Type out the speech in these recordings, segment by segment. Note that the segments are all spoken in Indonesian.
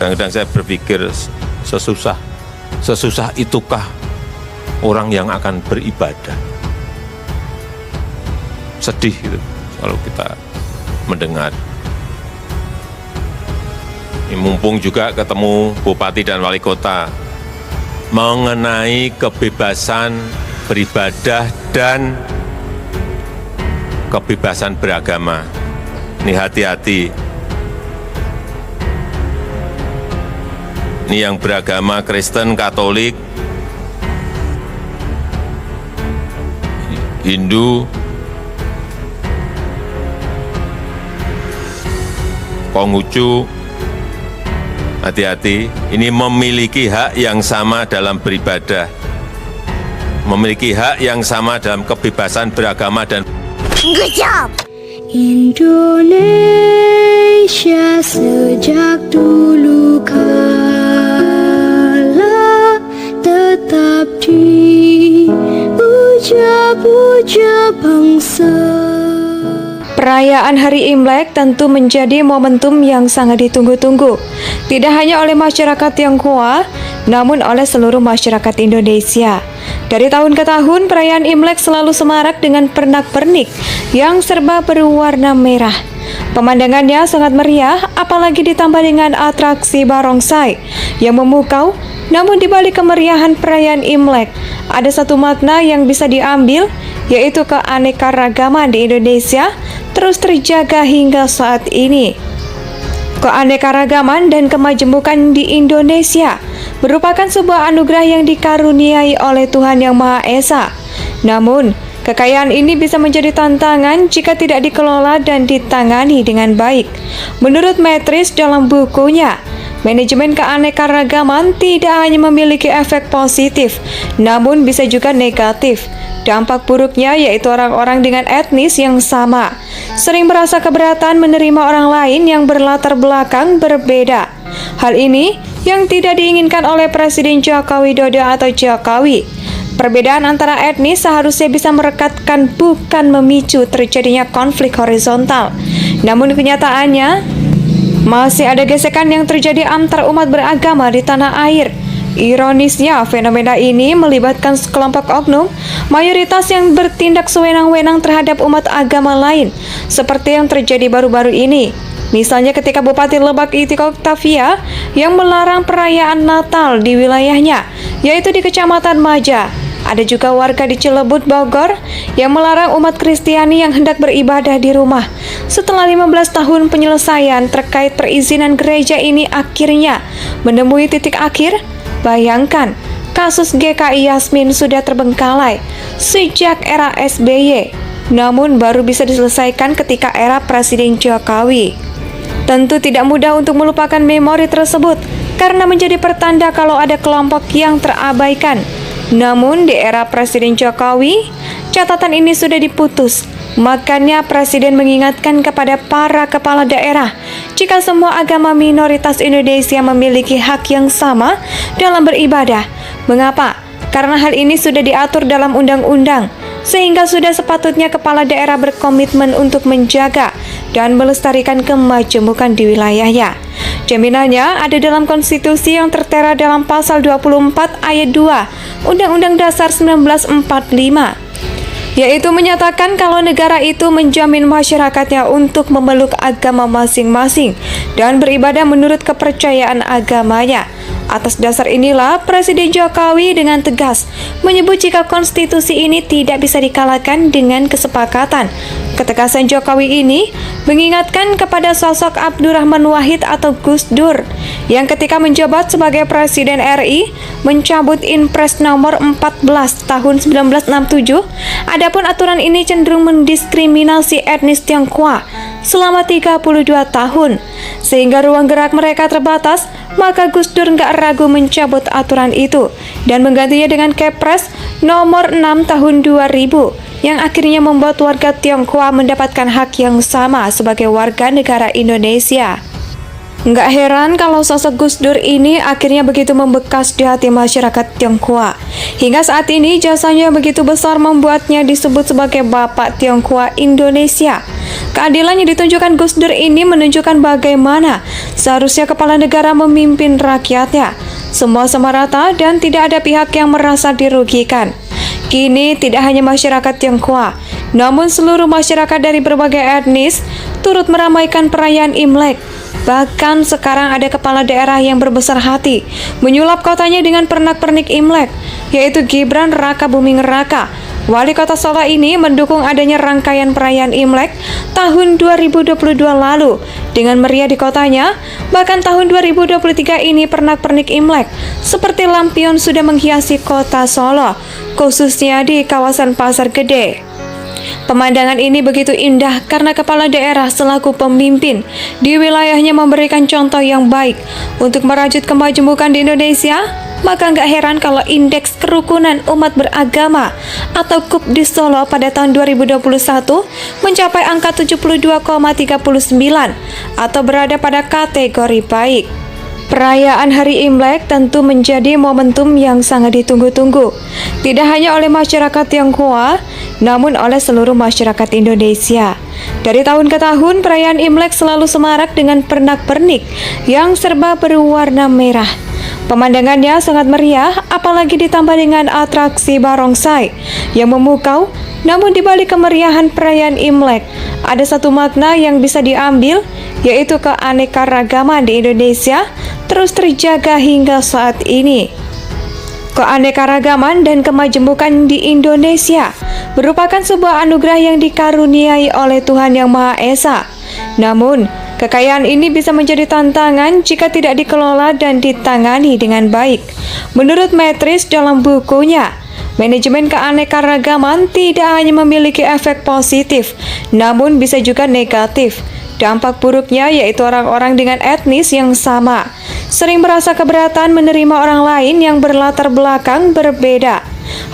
Kadang-kadang saya berpikir sesusah itukah orang yang akan beribadah. Sedih gitu kalau kita mendengar. Ini mumpung juga ketemu Bupati dan Wali Kota mengenai kebebasan beribadah dan kebebasan beragama. Ini hati-hati. Ini yang beragama Kristen, Katolik, Hindu, Konghucu, hati-hati. Ini memiliki hak yang sama dalam beribadah, memiliki hak yang sama dalam kebebasan beragama dan Good job! Indonesia sejak dulu kala tetap dipuja-puja bangsa. Perayaan Hari Imlek tentu menjadi momentum yang sangat ditunggu-tunggu, tidak hanya oleh masyarakat Tionghoa, namun oleh seluruh masyarakat Indonesia. Dari tahun ke tahun, perayaan Imlek selalu semarak dengan pernak-pernik yang serba berwarna merah. Pemandangannya sangat meriah, apalagi ditambah dengan atraksi barongsai yang memukau. Namun di balik kemeriahan perayaan Imlek, ada satu makna yang bisa diambil, yaitu keanekaragaman di Indonesia terus terjaga hingga saat ini. Keanekaragaman dan kemajemukan di Indonesia merupakan sebuah anugerah yang dikaruniai oleh Tuhan Yang Maha Esa. Namun, kekayaan ini bisa menjadi tantangan jika tidak dikelola dan ditangani dengan baik. Menurut Metris dalam bukunya, manajemen keanekaragaman tidak hanya memiliki efek positif, namun bisa juga negatif. Dampak buruknya yaitu orang-orang dengan etnis yang sama sering merasa keberatan menerima orang lain yang berlatar belakang berbeda. Hal ini yang tidak diinginkan oleh Presiden Joko Widodo atau Jokowi. Perbedaan antara etnis seharusnya bisa merekatkan, bukan memicu terjadinya konflik horizontal. Namun kenyataannya, masih ada gesekan yang terjadi antar umat beragama di tanah air. Ironisnya, fenomena ini melibatkan sekelompok oknum mayoritas yang bertindak sewenang-wenang terhadap umat agama lain, seperti yang terjadi baru-baru ini. Misalnya ketika Bupati Lebak Itiek Octavia yang melarang perayaan Natal di wilayahnya, yaitu di Kecamatan Maja. Ada juga warga di Cilebut, Bogor yang melarang umat Kristiani yang hendak beribadah di rumah. Setelah 15 tahun penyelesaian terkait perizinan gereja ini akhirnya menemui titik akhir. Bayangkan, kasus GKI Yasmin sudah terbengkalai sejak era SBY, namun baru bisa diselesaikan ketika era Presiden Jokowi. Tentu tidak mudah untuk melupakan memori tersebut karena menjadi pertanda kalau ada kelompok yang terabaikan. Namun di era Presiden Jokowi, catatan ini sudah diputus. Makanya Presiden mengingatkan kepada para kepala daerah, jika semua agama minoritas Indonesia memiliki hak yang sama dalam beribadah. Mengapa? Karena hal ini sudah diatur dalam undang-undang, sehingga sudah sepatutnya kepala daerah berkomitmen untuk menjaga dan melestarikan kemajemukan di wilayahnya. Jaminannya ada dalam konstitusi yang tertera dalam pasal 24 ayat 2 Undang-Undang Dasar 1945, yaitu menyatakan kalau negara itu menjamin masyarakatnya untuk memeluk agama masing-masing dan beribadah menurut kepercayaan agamanya. Atas dasar inilah Presiden Jokowi dengan tegas menyebut jika konstitusi ini tidak bisa dikalahkan dengan kesepakatan. Ketegasan Jokowi ini mengingatkan kepada sosok Abdurrahman Wahid atau Gus Dur yang ketika menjabat sebagai Presiden RI mencabut Inpres nomor 14 tahun 1967. Adapun aturan ini cenderung mendiskriminasi etnis Tionghoa selama 32 tahun, sehingga ruang gerak mereka terbatas. Maka Gus Dur nggak ragu mencabut aturan itu dan menggantinya dengan Kepres nomor 6 tahun 2000 yang akhirnya membuat warga Tionghoa mendapatkan hak yang sama sebagai warga negara Indonesia. Nggak heran kalau sosok Gus Dur ini akhirnya begitu membekas di hati masyarakat Tionghoa. Hingga saat ini jasanya begitu besar membuatnya disebut sebagai Bapak Tionghoa Indonesia. Keadilan yang ditunjukkan Gus Dur ini menunjukkan bagaimana seharusnya kepala negara memimpin rakyatnya. Semua sama rata dan tidak ada pihak yang merasa dirugikan. Kini tidak hanya masyarakat Tionghoa, namun seluruh masyarakat dari berbagai etnis turut meramaikan perayaan Imlek. Bahkan sekarang ada kepala daerah yang berbesar hati menyulap kotanya dengan pernak-pernik Imlek, yaitu Gibran Raka Buming Raka. Wali Kota Solo ini mendukung adanya rangkaian perayaan Imlek tahun 2022 lalu dengan meriah di kotanya. Bahkan tahun 2023 ini pernak-pernik Imlek seperti lampion sudah menghiasi kota Solo, khususnya di kawasan Pasar Gede. Pemandangan ini begitu indah karena kepala daerah selaku pemimpin di wilayahnya memberikan contoh yang baik untuk merajut kemajemukan di Indonesia. Maka nggak heran kalau indeks kerukunan umat beragama atau KUB di Solo pada tahun 2021 mencapai angka 72,39 atau berada pada kategori baik. Perayaan Hari Imlek tentu menjadi momentum yang sangat ditunggu-tunggu, tidak hanya oleh masyarakat Tionghoa, namun oleh seluruh masyarakat Indonesia. Dari tahun ke tahun, perayaan Imlek selalu semarak dengan pernak-pernik yang serba berwarna merah. Pemandangannya sangat meriah, apalagi ditambah dengan atraksi barongsai yang memukau. Namun di balik kemeriahan perayaan Imlek, ada satu makna yang bisa diambil, yaitu keanekaragaman di Indonesia terus terjaga hingga saat ini. Keanekaragaman dan kemajemukan di Indonesia merupakan sebuah anugerah yang dikaruniai oleh Tuhan Yang Maha Esa. Namun, kekayaan ini bisa menjadi tantangan jika tidak dikelola dan ditangani dengan baik. Menurut Metris dalam bukunya, manajemen keanekaragaman tidak hanya memiliki efek positif, namun bisa juga negatif. Dampak buruknya yaitu orang-orang dengan etnis yang sama sering merasa keberatan menerima orang lain yang berlatar belakang berbeda.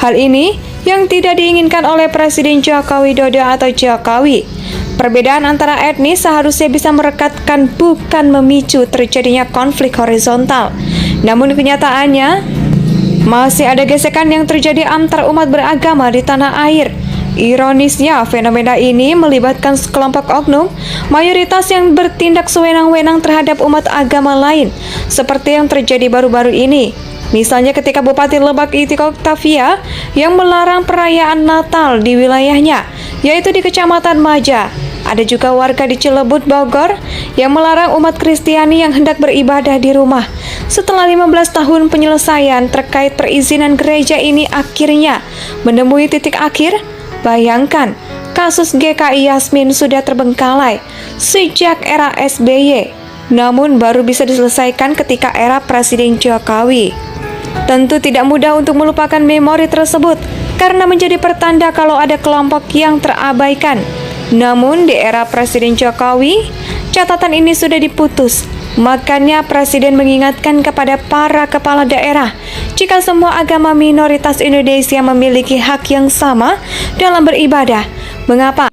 Hal ini yang tidak diinginkan oleh Presiden Joko Widodo atau Jokowi. Perbedaan antara etnis seharusnya bisa merekatkan, bukan memicu terjadinya konflik horizontal. Namun kenyataannya masih ada gesekan yang terjadi antar umat beragama di tanah air. Ironisnya, fenomena ini melibatkan sekelompok oknum mayoritas yang bertindak sewenang-wenang terhadap umat agama lain, seperti yang terjadi baru-baru ini. Misalnya ketika Bupati Lebak Iti Oktavia yang melarang perayaan Natal di wilayahnya, yaitu di Kecamatan Maja. Ada juga warga di Cilebut, Bogor yang melarang umat Kristiani yang hendak beribadah di rumah. Setelah 15 tahun penyelesaian terkait perizinan gereja ini akhirnya menemui titik akhir. Bayangkan, kasus GKI Yasmin sudah terbengkalai sejak era SBY, namun baru bisa diselesaikan ketika era Presiden Jokowi. Tentu tidak mudah untuk melupakan memori tersebut karena menjadi pertanda kalau ada kelompok yang terabaikan. Namun di era Presiden Jokowi, catatan ini sudah diputus. Makanya Presiden mengingatkan kepada para kepala daerah, jika semua agama minoritas Indonesia memiliki hak yang sama dalam beribadah. Mengapa